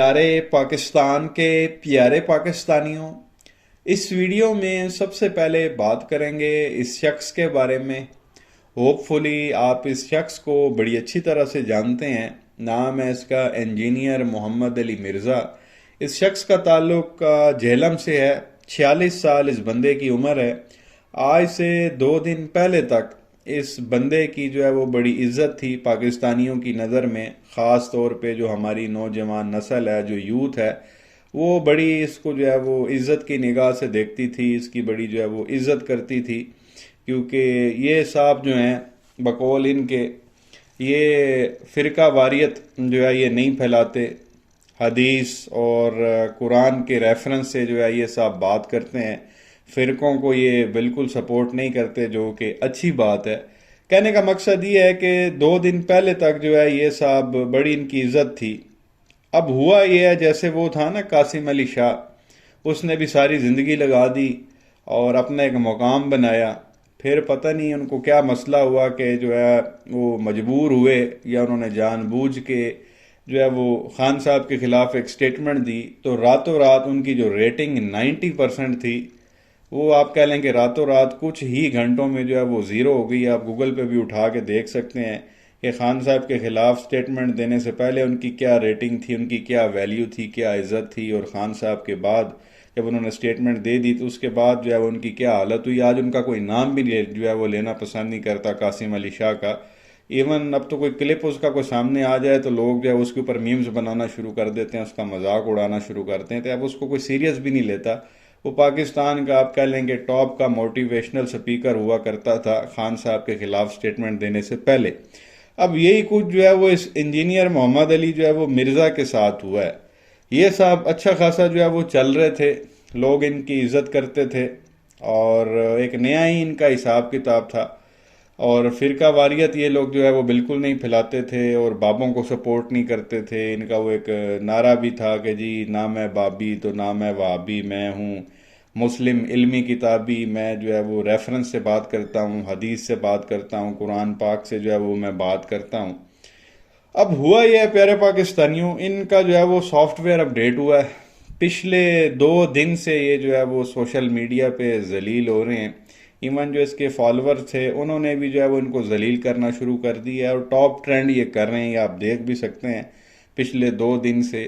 پیارے پاکستان کے پیارے پاکستانیوں، اس ویڈیو میں سب سے پہلے بات کریں گے اس شخص کے بارے میں۔ ہوپ فلی آپ اس شخص کو بڑی اچھی طرح سے جانتے ہیں۔ نام ہے اس کا انجینئر محمد علی مرزا۔ اس شخص کا تعلق جہلم سے ہے۔ 46 سال اس بندے کی عمر ہے۔ آج سے 2 دن پہلے تک اس بندے کی جو ہے وہ بڑی عزت تھی پاکستانیوں کی نظر میں، خاص طور پہ جو ہماری نوجوان نسل ہے، جو یوتھ ہے، وہ بڑی اس کو جو ہے وہ عزت کی نگاہ سے دیکھتی تھی، اس کی بڑی جو ہے وہ عزت کرتی تھی، کیونکہ یہ صاحب جو ہیں بقول ان کے یہ فرقہ واریت جو ہے یہ نہیں پھیلاتے، حدیث اور قرآن کے ریفرنس سے جو ہے یہ صاحب بات کرتے ہیں، فرقوں کو یہ بالکل سپورٹ نہیں کرتے، جو کہ اچھی بات ہے۔ کہنے کا مقصد یہ ہے کہ 2 دن پہلے تک جو ہے یہ صاحب بڑی ان کی عزت تھی۔ اب ہوا یہ ہے جیسے وہ تھا نا قاسم علی شاہ، اس نے بھی ساری زندگی لگا دی اور اپنا ایک مقام بنایا، پھر پتہ نہیں ان کو کیا مسئلہ ہوا کہ جو ہے وہ مجبور ہوئے یا انہوں نے جان بوجھ کے جو ہے وہ خان صاحب کے خلاف ایک سٹیٹمنٹ دی، تو راتوں رات ان کی جو ریٹنگ 90% تھی، وہ آپ کہہ لیں کہ راتوں رات کچھ ہی گھنٹوں میں جو ہے وہ زیرو ہو گئی۔ آپ گوگل پہ بھی اٹھا کے دیکھ سکتے ہیں کہ خان صاحب کے خلاف سٹیٹمنٹ دینے سے پہلے ان کی کیا ریٹنگ تھی، ان کی کیا ویلیو تھی، کیا عزت تھی، اور خان صاحب کے بعد جب انہوں نے سٹیٹمنٹ دے دی تو اس کے بعد جو ہے وہ ان کی کیا حالت ہوئی۔ آج ان کا کوئی نام بھی جو ہے وہ لینا پسند نہیں کرتا قاسم علی شاہ کا۔ ایون اب تو کوئی کلپ اس کا کوئی سامنے آ جائے تو لوگ جو ہے اس کے اوپر میمز بنانا شروع کر دیتے ہیں، اس کا مذاق اڑانا شروع کرتے ہیں، تو اب اس کو کوئی سیریس بھی نہیں لیتا۔ وہ پاکستان کا آپ کہہ لیں کہ ٹاپ کا موٹیویشنل سپیکر ہوا کرتا تھا خان صاحب کے خلاف سٹیٹمنٹ دینے سے پہلے۔ اب یہی کچھ جو ہے وہ اس انجینئر محمد علی جو ہے وہ مرزا کے ساتھ ہوا ہے۔ یہ صاحب اچھا خاصا جو ہے وہ چل رہے تھے، لوگ ان کی عزت کرتے تھے، اور ایک نیا ہی ان کا حساب کتاب تھا، اور فرقہ واریت یہ لوگ جو ہے وہ بالکل نہیں پھیلاتے تھے اور بابوں کو سپورٹ نہیں کرتے تھے۔ ان کا وہ ایک نعرہ بھی تھا کہ جی نہ میں بابی تو نہ میں وہابی، میں ہوں مسلم علمی کتابی، میں جو ہے وہ ریفرنس سے بات کرتا ہوں، حدیث سے بات کرتا ہوں، قرآن پاک سے جو ہے وہ میں بات کرتا ہوں۔ اب ہوا یہ ہے پیارے پاکستانیوں، ان کا جو ہے وہ سافٹ ویئر اپڈیٹ ہوا ہے۔ پچھلے 2 دن سے یہ جو ہے وہ سوشل میڈیا پہ ذلیل ہو رہے ہیں۔ ایون جو اس کے فالوور تھے انہوں نے بھی جو ہے وہ ان کو ذلیل کرنا شروع کر دیا ہے، اور ٹاپ ٹرینڈ یہ کر رہے ہیں، یہ آپ دیکھ بھی سکتے ہیں۔ پچھلے 2 دن سے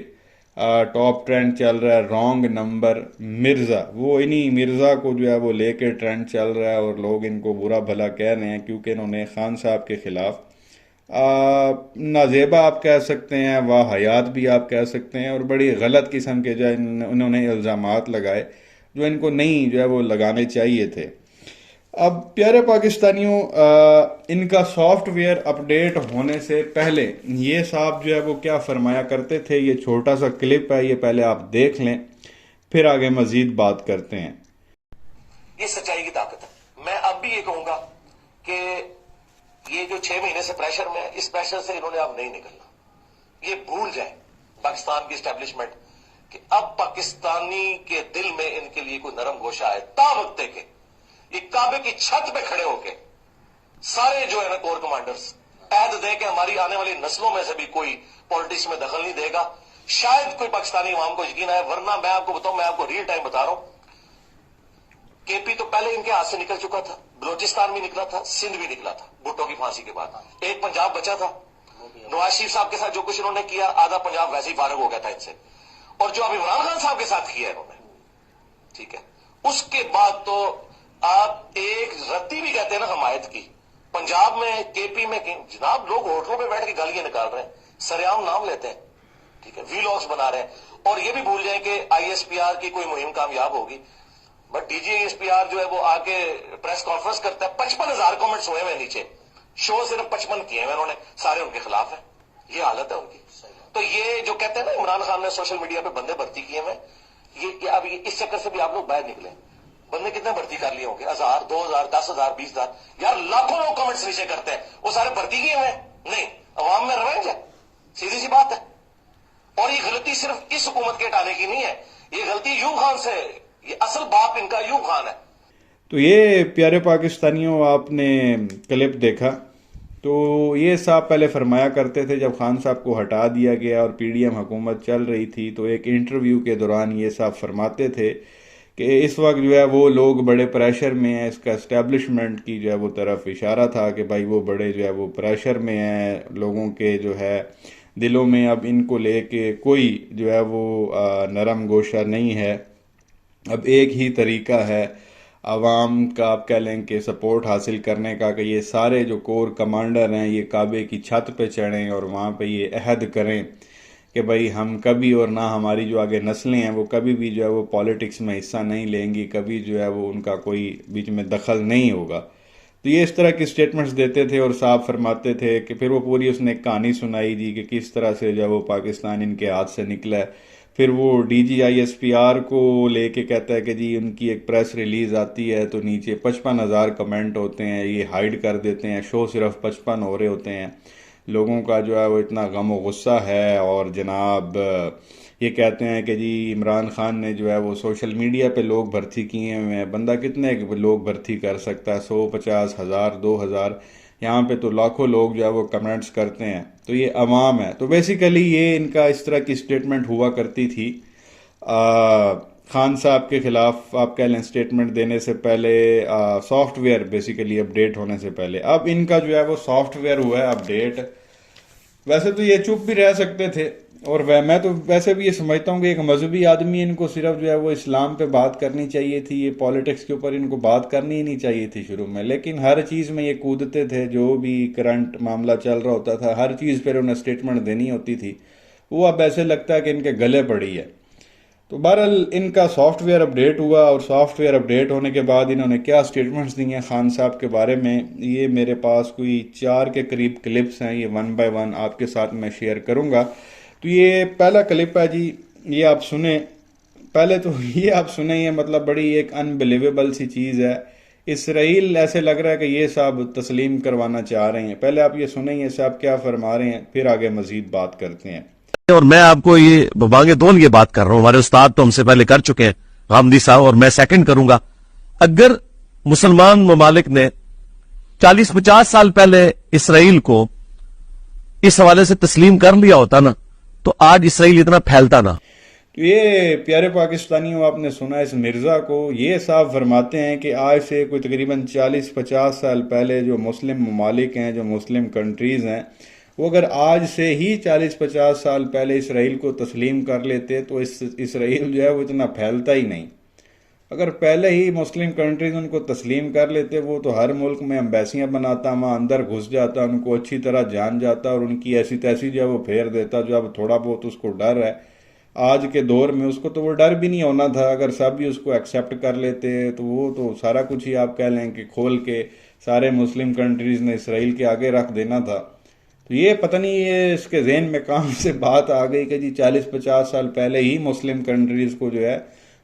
ٹاپ ٹرینڈ چل رہا ہے رانگ نمبر مرزا، وہ انہی مرزا کو جو ہے وہ لے کے ٹرینڈ چل رہا ہے، اور لوگ ان کو برا بھلا کہہ رہے ہیں کیونکہ انہوں نے خان صاحب کے خلاف نازیبا آپ کہہ سکتے ہیں، واہ حیات بھی آپ کہہ سکتے ہیں، اور بڑی غلط قسم کے جو ہے انہوں نے الزامات لگائے جو ان کو نہیں جو ہے وہ لگانے چاہیے تھے۔ اب پیارے پاکستانیوں، ان کا سافٹ ویئر اپڈیٹ ہونے سے پہلے یہ صاحب جو ہے وہ کیا فرمایا کرتے تھے، یہ چھوٹا سا کلپ ہے، یہ پہلے آپ دیکھ لیں، پھر آگے مزید بات کرتے ہیں۔ یہ سچائی کی طاقت ہے۔ میں اب بھی یہ کہوں گا کہ یہ جو 6 مہینے سے پریشر میں ہے، اس پریشر سے انہوں نے اب نہیں نکلنا۔ یہ بھول جائیں پاکستان کی اسٹیبلشمنٹ کہ اب پاکستانی کے دل میں ان کے لیے کوئی نرم گوشہ ہے، تا وقت کے یہ کعبے کی چھت پہ کھڑے ہو کے سارے جو ہے نا کور کمانڈرز عہد دیں کہ ہماری آنے والی نسلوں میں سے بھی کوئی پالیٹکس میں دخل نہیں دے گا، شاید کوئی پاکستانی عوام کو یقین آئے، ورنہ میں آپ کو بتاؤں، میں آپ کو ریئل ٹائم بتا رہا ہوں، کے پی تو پہلے ان کے ہاتھ سے نکل چکا تھا، بلوچستان بھی نکلا تھا، سندھ بھی نکلا تھا بھٹو کی پھانسی کے بعد، ایک پنجاب بچا تھا۔ نواز شریف صاحب کے ساتھ جو کچھ انہوں نے کیا، آدھا پنجاب ویسے ہی فارغ ہو گیا تھا ان سے، اور جو اب عمران خان صاحب کے ساتھ کیا ہے انہوں نے، ٹھیک ہے، اس کے بعد تو آپ ایک رتی بھی کہتے ہیں نا حمایت کی، پنجاب میں کے پی میں جناب لوگ ہوٹلوں پہ بیٹھ کے گالیاں نکال رہے ہیں، سریعام نام لیتے ہیں، ٹھیک ہے، ویلاگز بنا رہے ہیں، اور یہ بھی بھول جائیں کہ آئی ایس پی آر کی کوئی مہم کامیاب ہوگی، but D G I S P R جو ہے وہ آ کے پریس کانفرنس کرتا ہے، 55,000 کمنٹس ہوئے ہیں نیچے، شو صرف 55 کیے ہیں انہوں نے، سارے ان کے خلاف ہیں، یہ حالت ہے ان کی۔ تو یہ جو کہتے ہیں نا عمران خان نے سوشل میڈیا پہ بندے بھرتی کیے ہیں، یہ اب اس چکر سے بھی آپ لوگ باہر نکلیں۔ بندے کتنے بھرتی کر لیے ہوں گے؟ 1000 2000 10,000 20,000، یار لاکھوں لوگ کمنٹس نیچے کرتے ہیں، وہ سارے بھرتی کیے ہوئے ہیں؟ نہیں، عوام میں روینج ہے، سیدھی سی بات ہے۔ اور یہ غلطی صرف اس حکومت کے ہٹانے کی نہیں ہے، یہ غلطی یوب خان سے، یہ اصل باپ ان کا یوب خان ہے۔ تو یہ پیارے پاکستانیوں آپ نے کلپ دیکھا، تو یہ صاحب پہلے فرمایا کرتے تھے جب خان صاحب کو ہٹا دیا گیا اور پی ڈی ایم حکومت چل رہی تھی، تو ایک انٹرویو کے دوران یہ صاحب فرماتے تھے کہ اس وقت جو ہے وہ لوگ بڑے پریشر میں ہیں، اس کا اسٹیبلشمنٹ کی جو ہے وہ طرف اشارہ تھا کہ بھائی وہ بڑے جو ہے وہ پریشر میں ہیں، لوگوں کے جو ہے دلوں میں اب ان کو لے کے کوئی جو ہے وہ نرم گوشہ نہیں ہے، اب ایک ہی طریقہ ہے عوام کا، آپ کہہ لیں کہ سپورٹ حاصل کرنے کا، کہ یہ سارے جو کور کمانڈر ہیں یہ کعبے کی چھت پہ چڑھیں اور وہاں پہ یہ عہد کریں کہ بھائی ہم کبھی، اور نہ ہماری جو آگے نسلیں ہیں وہ کبھی بھی جو ہے وہ پالیٹکس میں حصہ نہیں لیں گی، کبھی جو ہے وہ ان کا کوئی بیچ میں دخل نہیں ہوگا۔ تو یہ اس طرح کی سٹیٹمنٹس دیتے تھے اور صاحب فرماتے تھے کہ پھر وہ پوری اس نے ایک کہانی سنائی دی کہ کس طرح سے جو ہے وہ پاکستان ان کے ہاتھ سے نکلا ہے۔ پھر وہ D G I S P R کو لے کے کہتا ہے کہ جی ان کی ایک پریس ریلیز آتی ہے تو نیچے 55,000 کمنٹ ہوتے ہیں، یہ ہائیڈ کر دیتے ہیں، شو صرف 55 ہو رہے ہوتے ہیں، لوگوں کا جو ہے وہ اتنا غم و غصہ ہے، اور جناب یہ کہتے ہیں کہ جی عمران خان نے جو ہے وہ سوشل میڈیا پہ لوگ بھرتی کیے ہوئے ہیں، بندہ کتنے لوگ بھرتی کر سکتا ہے، 100 50 ہزار 2,000، یہاں پہ تو لاکھوں لوگ جو ہے وہ کمنٹس کرتے ہیں، تو یہ عوام ہے۔ تو بیسیکلی یہ ان کا اس طرح کی سٹیٹمنٹ ہوا کرتی تھی خان صاحب کے خلاف، آپ کہہ لیں سٹیٹمنٹ دینے سے پہلے، سافٹ ویئر بیسیکلی اپڈیٹ ہونے سے پہلے۔ اب ان کا جو ہے وہ سافٹ ویئر ہوا ہے اپڈیٹ، ویسے تو یہ چپ بھی رہ سکتے تھے، اور میں تو ویسے بھی یہ سمجھتا ہوں کہ ایک مذہبی آدمی، ان کو صرف جو ہے وہ اسلام پہ بات کرنی چاہیے تھی، یہ پالیٹکس کے اوپر ان کو بات کرنی ہی نہیں چاہیے تھی شروع میں، لیکن ہر چیز میں یہ کودتے تھے، جو بھی کرنٹ معاملہ چل رہا ہوتا تھا ہر چیز پہ انہیں سٹیٹمنٹ دینی ہوتی تھی، وہ اب ایسے لگتا ہے کہ ان کے گلے پڑی ہے۔ تو بہرحال ان کا سافٹ ویئر اپڈیٹ ہوا، اور سافٹ ویئر اپڈیٹ ہونے کے بعد انہوں نے کیا سٹیٹمنٹس دی ہیں خان صاحب کے بارے میں، یہ میرے پاس کوئی 4 کے قریب کلپس ہیں، یہ 1 بائی 1 آپ کے ساتھ میں شیئر کروں گا۔ تو یہ پہلا کلپ ہے جی، یہ آپ سنیں، پہلے تو یہ آپ سنیں، یہ مطلب بڑی ایک انبلیویبل سی چیز ہے، اسرائیل ایسے لگ رہا ہے کہ یہ صاحب تسلیم کروانا چاہ رہے ہیں۔ پہلے آپ یہ سنیں یہ صاحب کیا فرما رہے ہیں، پھر آگے مزید بات کرتے ہیں۔ اور میں آپ کو یہ بانگے دون یہ بات کر رہا ہوں، ہمارے استاد تو ہم سے پہلے کر چکے ہیں غامدی صاحب، اور میں سیکنڈ کروں گا۔ اگر مسلمان ممالک نے 40-50 سال پہلے اسرائیل کو اس حوالے سے تسلیم کر لیا ہوتا نا، تو آج اسرائیل اتنا پھیلتا نا۔ تو یہ پیارے پاکستانیوں، آپ نے سنا اس مرزا کو، یہ صاحب فرماتے ہیں کہ آج سے کوئی تقریباً 40-50 سال پہلے جو مسلم ممالک ہیں، جو مسلم کنٹریز ہیں، وہ اگر آج سے ہی 40-50 سال پہلے اسرائیل کو تسلیم کر لیتے تو اسرائیل جو ہے وہ اتنا پھیلتا ہی نہیں۔ اگر پہلے ہی مسلم کنٹریز ان کو تسلیم کر لیتے، وہ تو ہر ملک میں امبیسیاں بناتا، وہاں اندر گھس جاتا، ان کو اچھی طرح جان جاتا، اور ان کی ایسی تیسی جو ہے وہ پھیر دیتا، جو اب تھوڑا بہت اس کو ڈر ہے آج کے دور میں، اس کو تو وہ ڈر بھی نہیں ہونا تھا، اگر سب ہی اس کو ایکسیپٹ کر لیتے تو وہ تو سارا کچھ ہی آپ کہہ لیں کہ کھول کے سارے مسلم کنٹریز نے اسرائیل کے آگے رکھ دینا تھا۔ تو یہ پتہ نہیں یہ اس کے ذہن میں کہاں سے بات آ گئی کہ جی 40-50 سال پہلے ہی مسلم کنٹریز کو جو ہے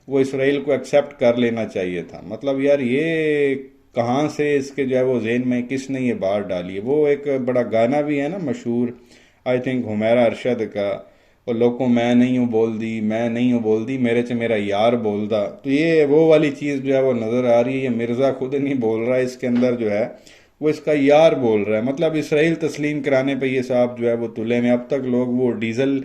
وہ اسرائیل کو ایکسیپٹ کر لینا چاہیے تھا۔ مطلب یار یہ کہاں سے اس کے جو ہے وہ ذہن میں کس نے یہ بات ڈالی ہے؟ وہ ایک بڑا گانا بھی ہے نا مشہور، آئی تھنک حمیرہ ارشد کا، اور لوگوں میں نہیں ہوں بول دی، میں نہیں ہوں بول دی، میرے سے میرا یار بول دا۔ تو یہ وہ والی چیز جو ہے وہ نظر آ رہی ہے، یہ مرزا خود نہیں بول رہا ہے، اس کے اندر جو ہے وہ اس کا یار بول رہا ہے۔ مطلب اسرائیل تسلیم کرانے پہ یہ صاحب جو ہے وہ تلے میں۔ اب تک لوگ وہ ڈیزل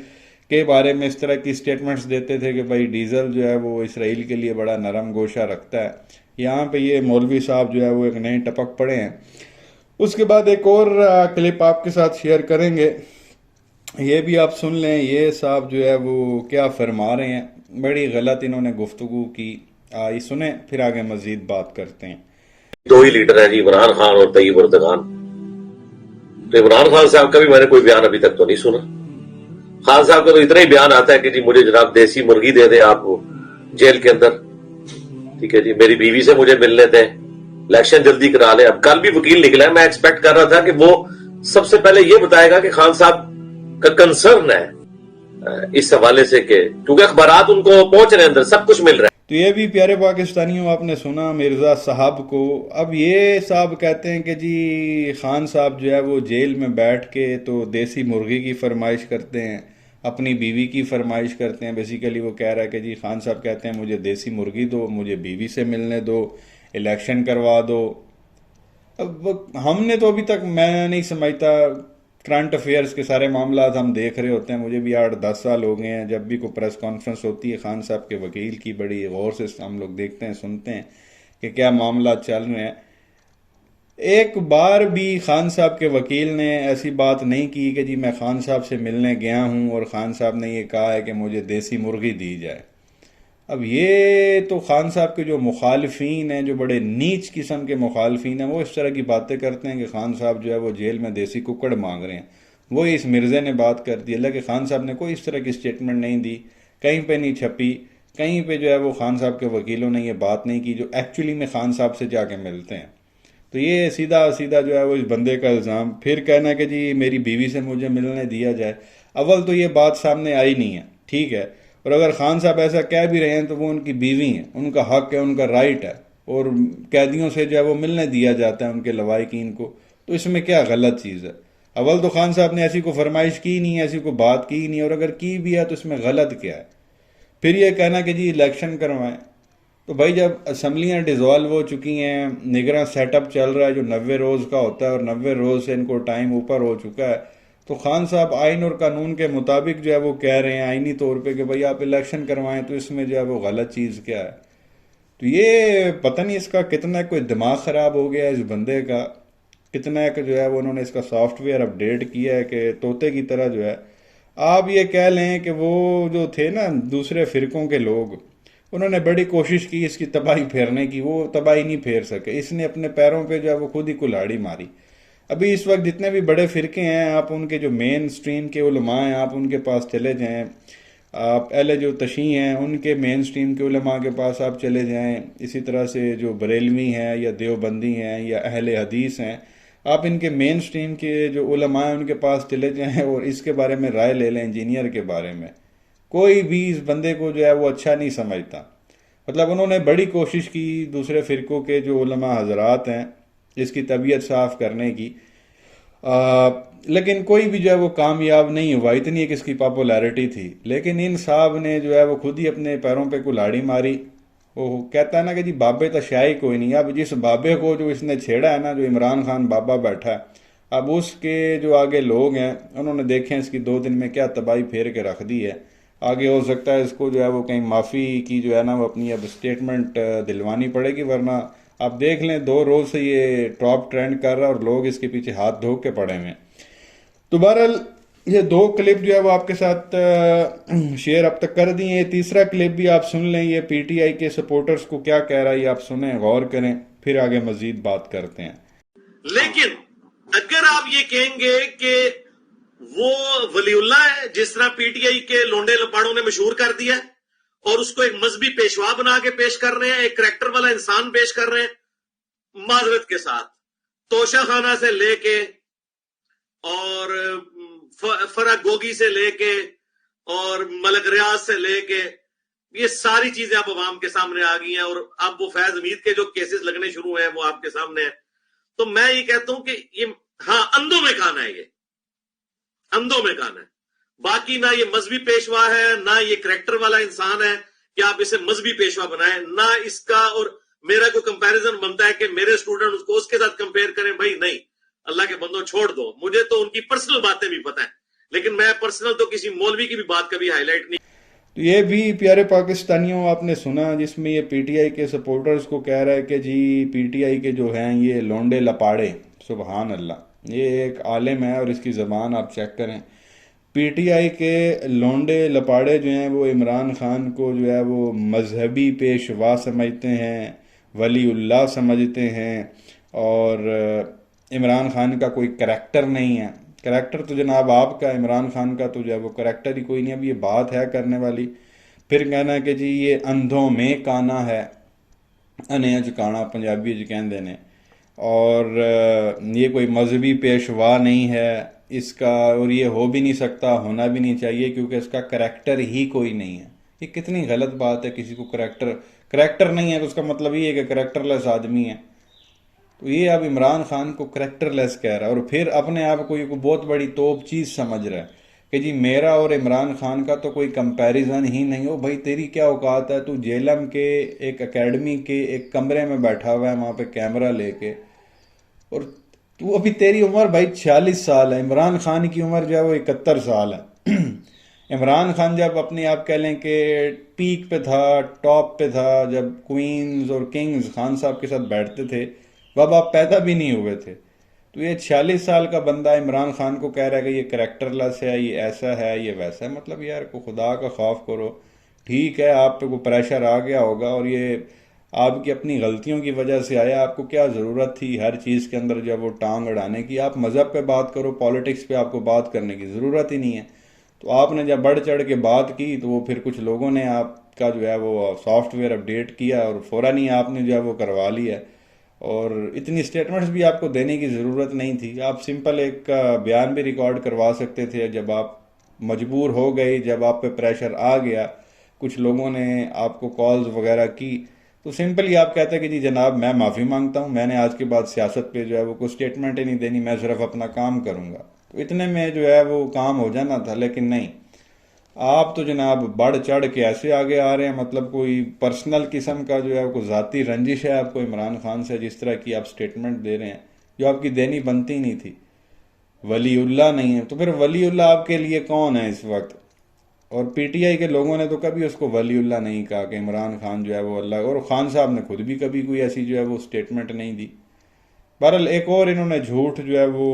کے بارے میں اس طرح کی سٹیٹمنٹس دیتے تھے کہ بھائی ڈیزل جو ہے وہ اسرائیل کے لیے بڑا نرم گوشہ رکھتا ہے، یہاں پہ یہ مولوی صاحب جو ہے وہ ایک نئی ٹپک پڑے ہیں۔ اس کے بعد ایک اور کلپ آپ کے ساتھ شیئر کریں گے، یہ بھی آپ سن لیں یہ صاحب جو ہے وہ کیا فرما رہے ہیں، بڑی غلط انہوں نے گفتگو کی، یہ سنیں پھر آگے مزید بات کرتے ہیں۔ دو ہی لیڈر ہیں جی، عمران خان اور طیب اردگان۔ تو عمران خان صاحب کا بھی میں نے کوئی بیان ابھی تک تو نہیں سنا۔ خان صاحب کا تو اتنا ہی بیان آتا ہے کہ جی مجھے جناب دیسی مرغی دے دیں آپ جیل کے اندر، ٹھیک ہے جی، میری بیوی سے مجھے ملنے دیں، الیکشن جلدی کرا لیں۔ اب کل بھی وکیل نکلا ہے، میں ایکسپیکٹ کر رہا تھا کہ وہ سب سے پہلے یہ بتائے گا کہ خان صاحب کا کنسرن ہے اس حوالے سے، کہ کیونکہ اخبارات ان کو پہنچ رہے ہیں، اندر سب کچھ مل رہا ہے۔ تو یہ بھی پیارے پاکستانیوں آپ نے سنا مرزا صاحب کو۔ اب یہ صاحب کہتے ہیں کہ جی خان صاحب جو ہے وہ جیل میں بیٹھ کے تو دیسی مرغی کی فرمائش کرتے ہیں، اپنی بیوی کی فرمائش کرتے ہیں۔ بیسیکلی وہ کہہ رہا ہے کہ جی خان صاحب کہتے ہیں مجھے دیسی مرغی دو، مجھے بیوی سے ملنے دو، الیکشن کروا دو۔ اب ہم نے تو ابھی تک، میں نہیں سمجھتا، کرنٹ افیئرس کے سارے معاملات ہم دیکھ رہے ہوتے ہیں. مجھے بھی 8-10 سال ہو گئے ہیں. جب بھی کوئی پریس کانفرنس ہوتی ہے خان صاحب کے وکیل کی، بڑی غور سے ہم لوگ دیکھتے ہیں، سنتے ہیں کہ کیا معاملات چل رہے ہیں. ایک بار بھی خان صاحب کے وکیل نے ایسی بات نہیں کی کہ جی میں خان صاحب سے ملنے گیا ہوں اور خان صاحب نے یہ کہا ہے کہ مجھے دیسی مرغی دی جائے. اب یہ تو خان صاحب کے جو مخالفین ہیں، جو بڑے نیچ قسم کے مخالفین ہیں، وہ اس طرح کی باتیں کرتے ہیں کہ خان صاحب جو ہے وہ جیل میں دیسی ککڑ مانگ رہے ہیں. وہی اس مرزے نے بات کر دی. اللہ کہ خان صاحب نے کوئی اس طرح کی سٹیٹمنٹ نہیں دی، کہیں پہ نہیں چھپی، کہیں پہ جو ہے وہ خان صاحب کے وکیلوں نے یہ بات نہیں کی جو ایکچولی میں خان صاحب سے جا کے ملتے ہیں. تو یہ سیدھا سیدھا جو ہے وہ اس بندے کا الزام. پھر کہنا کہ جی میری بیوی سے مجھے ملنے دیا جائے. اول تو یہ بات سامنے آئی نہیں ہے، ٹھیک ہے، اور اگر خان صاحب ایسا کہہ بھی رہے ہیں تو وہ ان کی بیوی ہیں، ان کا حق ہے، ان کا رائٹ ہے، اور قیدیوں سے جو ہے وہ ملنے دیا جاتا ہے ان کے لوائقین کو. تو اس میں کیا غلط چیز ہے؟ اول تو خان صاحب نے ایسی کوئی فرمائش کی نہیں ہے، ایسی کوئی بات کی نہیں، اور اگر کی بھی ہے تو اس میں غلط کیا ہے؟ پھر یہ کہنا کہ جی الیکشن کروائیں. تو بھائی جب اسمبلیاں ڈیزالو ہو چکی ہیں، نگراں سیٹ اپ چل رہا ہے جو 90 روز کا ہوتا ہے، اور 90 روز سے ان کو ٹائم اوپر ہو چکا ہے، تو خان صاحب آئین اور قانون کے مطابق جو ہے وہ کہہ رہے ہیں آئینی طور پہ کہ بھائی آپ الیکشن کروائیں. تو اس میں جو ہے وہ غلط چیز کیا ہے؟ تو یہ پتہ نہیں اس کا کتنا کوئی دماغ خراب ہو گیا ہے اس بندے کا، کتنا کہ جو ہے وہ انہوں نے اس کا سافٹ ویئر اپڈیٹ کیا ہے کہ طوطے کی طرح جو ہے. آپ یہ کہہ لیں کہ وہ جو تھے نا دوسرے فرقوں کے لوگ، انہوں نے بڑی کوشش کی اس کی تباہی پھیرنے کی، وہ تباہی نہیں پھیر سکے. اس نے اپنے پیروں پہ جو ہے وہ خود ہی کلہاڑی ماری. ابھی اس وقت جتنے بھی بڑے فرقے ہیں، آپ ان کے جو مین سٹریم کے علماء ہیں آپ ان کے پاس چلے جائیں، آپ اہل جو تشیع ہیں ان کے مین سٹریم کے علماء کے پاس آپ چلے جائیں، اسی طرح سے جو بریلوی ہیں یا دیوبندی ہیں یا اہل حدیث ہیں، آپ ان کے مین سٹریم کے جو علماء ہیں ان کے پاس چلے جائیں اور اس کے بارے میں رائے لے لیں انجینئر کے بارے میں. کوئی بھی اس بندے کو جو ہے وہ اچھا نہیں سمجھتا. مطلب انہوں نے بڑی کوشش کی دوسرے فرقوں کے جو علماء حضرات ہیں اس کی طبیعت صاف کرنے کی، لیکن کوئی بھی جو ہے وہ کامیاب نہیں ہوا. اتنی ایک اس کی پاپولیرٹی تھی، لیکن ان صاحب نے جو ہے وہ خود ہی اپنے پیروں پہ کلہاڑی ماری. وہ کہتا ہے نا کہ جی بابے تو شاہی کوئی نہیں. اب جس بابے کو جو اس نے چھیڑا ہے نا، جو عمران خان بابا بیٹھا ہے، اب اس کے جو آگے لوگ ہیں انہوں نے دیکھیں اس کی 2 دن میں کیا تباہی پھیر کے رکھ دی ہے. آگے ہو سکتا ہے اس کو جو ہے وہ کہیں معافی کی جو ہے نا وہ اپنی اب اسٹیٹمنٹ دلوانی پڑے گی، ورنہ آپ دیکھ لیں 2 روز سے یہ ٹاپ ٹرینڈ کر رہا ہے اور لوگ اس کے پیچھے ہاتھ دھو کے پڑے ہوئے. تو بہرحال یہ 2 کلپ جو ہے وہ آپ کے ساتھ شیئر اب تک کر دی ہیں. یہ تیسرا کلپ بھی آپ سن لیں، یہ پی ٹی آئی کے سپورٹرز کو کیا کہہ رہا ہے، یہ آپ سنیں، غور کریں، پھر آگے مزید بات کرتے ہیں. لیکن اگر آپ یہ کہیں گے کہ وہ ولی اللہ ہے جس طرح پی ٹی آئی کے لونڈے لپاڑوں نے مشہور کر دیا ہے، اور اس کو ایک مذہبی پیشوا بنا کے پیش کر رہے ہیں، ایک کریکٹر والا انسان پیش کر رہے ہیں، معذرت کے ساتھ توشہ خانہ سے لے کے اور فرح گوگی سے لے کے اور ملک ریاض سے لے کے یہ ساری چیزیں اب عوام کے سامنے آ گئی ہیں، اور اب وہ فیض حمید کے جو کیسز لگنے شروع ہیں وہ آپ کے سامنے ہیں. تو میں یہ کہتا ہوں کہ یہ ہاں اندھوں میں کھانا ہے، یہ اندھوں میں کھانا ہے. باقی نہ یہ مذہبی پیشوا ہے، نہ یہ کریکٹر والا انسان ہے کہ آپ اسے مذہبی پیشوا بنائیں، نہ اس کا اور میرا کوئی کمپیریزن بنتا ہے کہ میرے اسٹوڈنٹ اس کو اس کے ساتھ کمپیئر کریں. بھائی نہیں، اللہ کے بندوں چھوڑ دو. مجھے تو ان کی پرسنل باتیں بھی پتہ ہیں، لیکن میں پرسنل تو کسی مولوی کی بھی بات کبھی ہائی لائٹ نہیں. تو یہ بھی پیارے پاکستانیوں آپ نے سنا، جس میں یہ پی ٹی آئی کے سپورٹرز کو کہہ رہا ہے کہ جی پی ٹی آئی کے جو ہیں یہ لونڈے لپاڑے. سبحان اللہ، یہ ایک عالم ہے اور اس کی زبان آپ چیک کریں. پی ٹی آئی کے لونڈے لپاڑے جو ہیں وہ عمران خان کو جو ہے وہ مذہبی پیشوا سمجھتے ہیں، ولی اللہ سمجھتے ہیں، اور عمران خان کا کوئی کریکٹر نہیں ہے. کریکٹر تو جناب آپ کا، عمران خان کا تو جو ہے وہ کریکٹر ہی کوئی نہیں. اب یہ بات ہے کرنے والی. پھر کہنا کہ جی یہ اندھوں میں کانا ہے، انہیں چکانا پنجابی کہندے نے، اور یہ کوئی مذہبی پیشوا نہیں ہے اس کا، اور یہ ہو بھی نہیں سکتا، ہونا بھی نہیں چاہیے کیونکہ اس کا کریکٹر ہی کوئی نہیں ہے. یہ کتنی غلط بات ہے. کسی کو کریکٹر نہیں ہے تو اس کا مطلب یہ ہے کہ کریکٹر لیس آدمی ہے. تو یہ اب عمران خان کو کریکٹر لیس کہہ رہا ہے، اور پھر اپنے آپ کو یہ کوئی بہت بڑی توپ چیز سمجھ رہا ہے کہ جی میرا اور عمران خان کا تو کوئی کمپیریزن ہی نہیں ہو. بھائی تیری کیا اوقات ہے؟ تو جیلم کے ایک اکیڈمی کے ایک کمرے میں بیٹھا ہوا ہے، وہاں پہ کیمرہ لے کے، اور تو ابھی تیری عمر بھائی 46 سال ہے، عمران خان کی عمر جو ہے وہ 71 سال ہے۔ عمران خان جب اپنے آپ کہہ لیں کہ پیک پہ تھا، ٹاپ پہ تھا، جب کوئینز اور کنگز خان صاحب کے ساتھ بیٹھتے تھے، باب آپ پیدا بھی نہیں ہوئے تھے، تو یہ 46 سال کا بندہ عمران خان کو کہہ رہا ہے کہ یہ کریکٹر لیس ہے، یہ ایسا ہے، یہ ویسا ہے۔ مطلب یار کو خدا کا خوف کرو۔ ٹھیک ہے آپ پہ کوئی پریشر آ گیا ہوگا اور یہ آپ کی اپنی غلطیوں کی وجہ سے آیا، آپ کو کیا ضرورت تھی ہر چیز کے اندر جو ہے وہ ٹانگ اڑانے کی؟ آپ مذہب پہ بات کرو، پالیٹکس پہ آپ کو بات کرنے کی ضرورت ہی نہیں ہے۔ تو آپ نے جب بڑھ چڑھ کے بات کی تو وہ پھر کچھ لوگوں نے آپ کا جو ہے وہ سافٹ ویئر اپڈیٹ کیا اور فوراً ہی آپ نے جو ہے وہ کروا لیا، اور اتنی سٹیٹمنٹس بھی آپ کو دینے کی ضرورت نہیں تھی۔ آپ سمپل ایک بیان بھی ریکارڈ کروا سکتے تھے جب آپ مجبور ہو گئے، جب آپ پہ پریشر آ گیا، کچھ لوگوں نے آپ کو کالز وغیرہ کی، تو سمپلی آپ کہتے ہیں کہ جی جناب میں معافی مانگتا ہوں، میں نے آج کے بعد سیاست پہ جو ہے وہ کوئی سٹیٹمنٹ ہی نہیں دینی، میں صرف اپنا کام کروں گا، تو اتنے میں جو ہے وہ کام ہو جانا تھا۔ لیکن نہیں، آپ تو جناب بڑھ چڑھ کے ایسے آگے آ رہے ہیں، مطلب کوئی پرسنل قسم کا جو ہے کوئی ذاتی رنجش ہے آپ کو عمران خان سے، جس طرح کی آپ سٹیٹمنٹ دے رہے ہیں جو آپ کی دینی بنتی نہیں تھی۔ ولی اللہ نہیں ہے تو پھر ولی اللہ آپ کے لیے کون ہے اس وقت؟ اور پی ٹی آئی کے لوگوں نے تو کبھی اس کو ولی اللہ نہیں کہا کہ عمران خان جو ہے وہ اللہ، اور خان صاحب نے خود بھی کبھی کوئی ایسی جو ہے وہ سٹیٹمنٹ نہیں دی۔ بہرحال ایک اور انہوں نے جھوٹ جو ہے وہ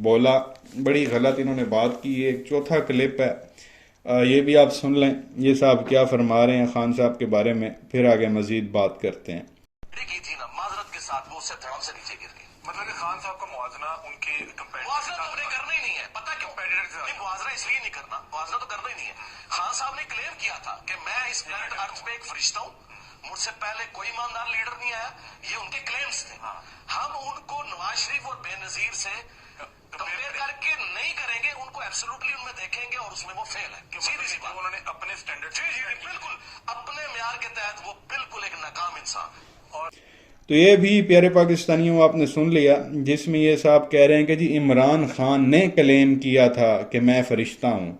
بولا، بڑی غلط انہوں نے بات کی۔ ایک چوتھا کلپ ہے، یہ بھی آپ سن لیں، یہ صاحب کیا فرما رہے ہیں خان صاحب کے بارے میں، پھر آگے مزید بات کرتے ہیں۔ کی تھی نا معذرت کے ساتھ وہ اس سے دھڑام سے نیچے گر گئی۔ مطلب کہ خان صاحب کا موازنہ ان کے موازنہ تو انہیں کرنا ہی نہیں ہے، پتہ کیوں؟ نہیں، موازنہ اس لیے نہیں کرنا، موازنہ تو کرنا ہی نہیں ہے۔ خان صاحب نے کلیم کیا تھا کہ میں اس پلانٹ ارتھ پہ ایک فرشتہ ہوں، مجھ سے پہلے کوئی ایماندار لیڈر نہیں آیا، یہ ان کے کلیمز تھے۔ ہم ان کو نواز شریف اور بے نظیر سے کمپیئر کر کے نہیں کریں گے، ان کو ایبسولوٹلی ان میں دیکھیں گے اور اس میں وہ فیل ہے، سیدھی سی بات۔ انہوں نے اپنے سٹینڈرڈ جی بالکل اپنے معیار کے تحت وہ بالکل ایک ناکام انسان ہے۔ تو یہ بھی پیارے پاکستانیوں آپ نے سن لیا، جس میں یہ صاحب کہہ رہے ہیں کہ جی عمران خان نے کلیم کیا تھا کہ میں فرشتہ ہوں،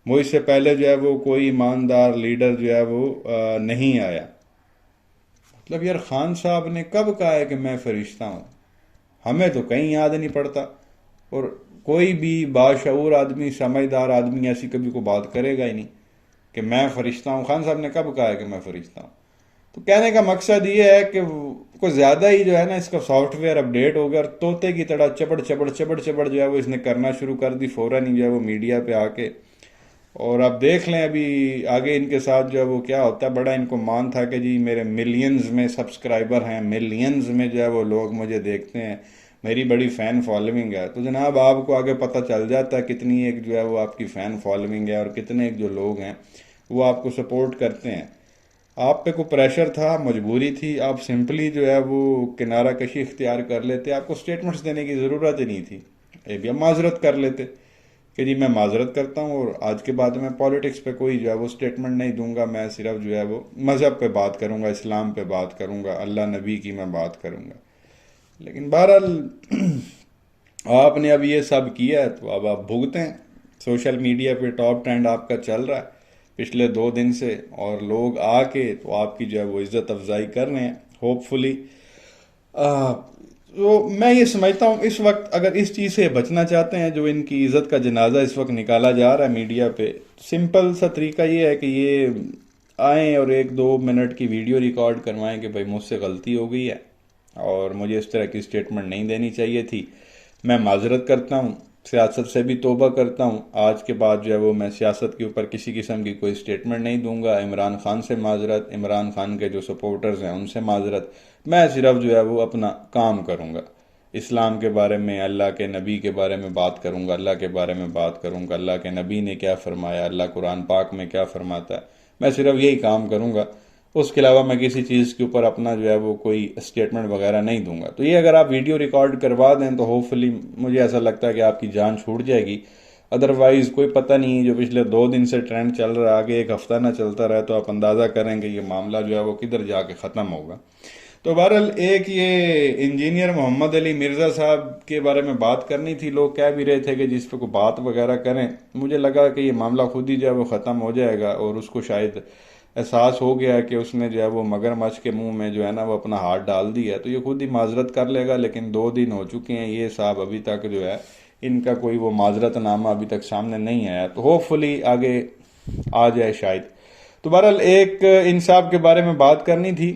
وہ اس سے پہلے جو ہے وہ کوئی ایماندار لیڈر جو ہے وہ نہیں آیا۔ مطلب یار خان صاحب نے کب کہا ہے کہ میں فرشتہ ہوں؟ ہمیں تو کہیں یاد نہیں پڑتا، اور کوئی بھی باشعور آدمی، سمجھدار آدمی ایسی کبھی کو بات کرے گا ہی نہیں کہ میں فرشتہ ہوں۔ خان صاحب نے کب کہا ہے کہ میں فرشتہ ہوں؟ تو کہنے کا مقصد یہ ہے کہ کوئی زیادہ ہی جو ہے نا اس کا سافٹ ویئر اپڈیٹ ہو گیا، اور طوطے کی طرح چپڑ جو ہے وہ اس نے کرنا شروع کر دی فوراً ہی جو ہے وہ میڈیا پہ آ کے۔ اور آپ دیکھ لیں ابھی آگے ان کے ساتھ جو ہے وہ کیا ہوتا ہے۔ بڑا ان کو مان تھا کہ جی میرے ملینز میں سبسکرائبر ہیں، ملینز میں جو ہے وہ لوگ مجھے دیکھتے ہیں، میری بڑی فین فالوئنگ ہے۔ تو جناب آپ کو آگے پتہ چل جاتا ہے کتنی ایک جو ہے وہ آپ کی فین فالوئنگ ہے، اور کتنے ایک جو لوگ ہیں وہ آپ کو سپورٹ کرتے ہیں۔ آپ پہ کوئی پریشر تھا، مجبوری تھی، آپ سمپلی جو ہے وہ کنارہ کشی اختیار کر لیتے، آپ کو سٹیٹمنٹس دینے کی ضرورت ہی نہیں تھی، یہ بھی معذرت کر لیتے کہ جی میں معذرت کرتا ہوں، اور آج کے بعد میں پالیٹکس پہ کوئی جو ہے وہ سٹیٹمنٹ نہیں دوں گا، میں صرف جو ہے وہ مذہب پہ بات کروں گا، اسلام پہ بات کروں گا، اللہ نبی کی میں بات کروں گا۔ لیکن بہرحال آپ نے اب یہ سب کیا ہے تو اب آپ بھگتیں۔ سوشل میڈیا پہ ٹاپ ٹرینڈ آپ کا چل رہا ہے پچھلے 2 دن سے، اور لوگ آ کے تو آپ کی جو ہے وہ عزت افزائی کر رہے ہیں ہوپ فلی۔ تو میں یہ سمجھتا ہوں اس وقت اگر اس چیز سے بچنا چاہتے ہیں، جو ان کی عزت کا جنازہ اس وقت نکالا جا رہا ہے میڈیا پہ، سمپل سا طریقہ یہ ہے کہ یہ آئیں اور 1-2 منٹ کی ویڈیو ریکارڈ کروائیں کہ بھائی مجھ سے غلطی ہو گئی ہے اور مجھے اس طرح کی سٹیٹمنٹ نہیں دینی چاہیے تھی، میں معذرت کرتا ہوں، سیاست سے بھی توبہ کرتا ہوں، آج کے بعد جو ہے وہ میں سیاست کے اوپر کسی قسم کی کوئی سٹیٹمنٹ نہیں دوں گا، عمران خان سے معذرت، عمران خان کے جو سپورٹرز ہیں ان سے معذرت، میں صرف جو ہے وہ اپنا کام کروں گا، اسلام کے بارے میں، اللہ کے نبی کے بارے میں بات کروں گا، اللہ کے بارے میں بات کروں گا، اللہ کے نبی نے کیا فرمایا، اللہ قرآن پاک میں کیا فرماتا ہے، میں صرف یہی کام کروں گا، اس کے علاوہ میں کسی چیز کے اوپر اپنا جو ہے وہ کوئی سٹیٹمنٹ وغیرہ نہیں دوں گا۔ تو یہ اگر آپ ویڈیو ریکارڈ کروا دیں تو ہوپ فلی مجھے ایسا لگتا ہے کہ آپ کی جان چھوٹ جائے گی، ادروائز کوئی پتہ نہیں جو پچھلے 2 دن سے ٹرینڈ چل رہا ہے، آگے 1 ہفتہ نہ چلتا رہے تو آپ اندازہ کریں کہ یہ معاملہ جو ہے وہ کدھر جا کے ختم ہوگا۔ تو بہرحال ایک یہ انجینئر محمد علی مرزا صاحب کے بارے میں بات کرنی تھی، لوگ کہہ بھی رہے تھے کہ جس پہ کوئی بات وغیرہ کریں، مجھے لگا کہ یہ معاملہ خود ہی جو ہے وہ ختم ہو جائے گا، اور اس کو شاید احساس ہو گیا کہ اس نے جو ہے وہ مگرمچھ کے منہ میں جو ہے نا وہ اپنا ہاتھ ڈال دیا تو یہ خود ہی معذرت کر لے گا، لیکن 2 دن ہو چکے ہیں، یہ صاحب ابھی تک جو ہے ان کا کوئی وہ معذرت نامہ ابھی تک سامنے نہیں آیا، تو ہوپ فلی آگے آ جائے شاید۔ تو بہرحال ایک ان صاحب کے بارے میں بات کرنی تھی